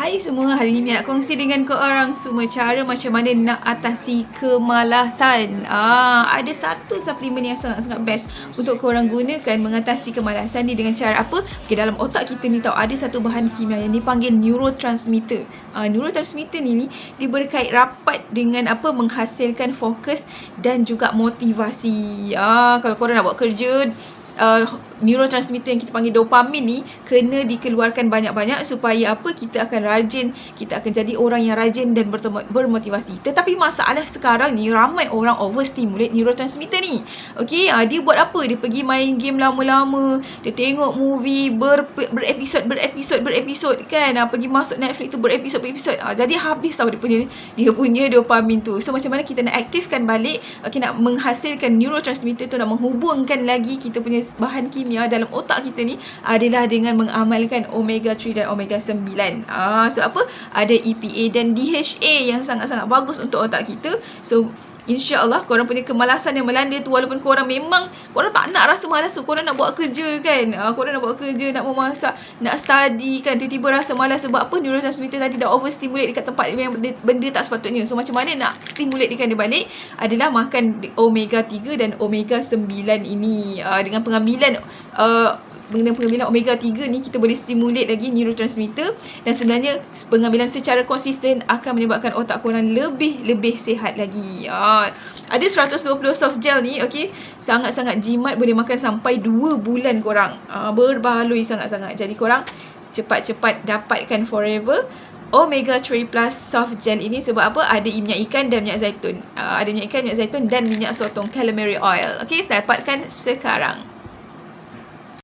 Hai semua, hari ni nak kongsi dengan korang semua cara macam mana nak atasi kemalasan. Ada satu suplemen yang sangat-sangat best untuk korang gunakan mengatasi kemalasan ni dengan cara apa? Okay, dalam otak kita ni ada satu bahan kimia yang dipanggil neurotransmitter. Neurotransmitter ni dia berkait rapat dengan menghasilkan fokus dan juga motivasi. Kalau korang nak buat kerja, neurotransmitter yang kita panggil dopamin ni kena dikeluarkan banyak-banyak supaya kita akan rajin, kita akan jadi orang yang rajin dan bermotivasi. Tetapi masalah sekarang ni ramai orang overstimulate neurotransmitter ni. Okey, dia buat apa? Dia pergi main game lama-lama, dia tengok movie berepisod kan. Pergi masuk Netflix tu berepisod. Jadi habis tahu dia punya dopamin tu. So macam mana kita nak aktifkan balik, nak menghasilkan neurotransmitter tu, nak menghubungkan lagi kita punya bahan kimia dalam otak kita ni adalah dengan mengamalkan omega 3 dan omega 9. Sebab apa? Ada EPA dan DHA yang sangat-sangat bagus untuk otak kita. So InsyaAllah korang punya kemalasan yang melanda tu, walaupun korang tak nak rasa malas tu, korang nak buat kerja kan, korang nak buat kerja, nak memasak, nak study kan, tiba-tiba rasa malas sebab apa? Neurotransmitter tadi dah overstimulate dekat tempat yang benda tak sepatutnya. So macam mana nak stimulatekan dia balik? Adalah makan omega 3 dan omega 9 ini. Dengan pengambilan omega 3 ni kita boleh stimulate lagi neurotransmitter, dan sebenarnya pengambilan secara konsisten akan menyebabkan otak korang lebih sihat lagi. Ada 120 soft gel ni, okey, sangat-sangat jimat, boleh makan sampai 2 bulan korang. Berbaloi sangat-sangat. Jadi korang cepat-cepat dapatkan forever Omega 3 Plus Soft Gel ini. Sebab apa? Ada minyak ikan dan minyak zaitun. Ada minyak ikan, minyak zaitun dan minyak sotong, calamari oil. Okey, dapatkan sekarang.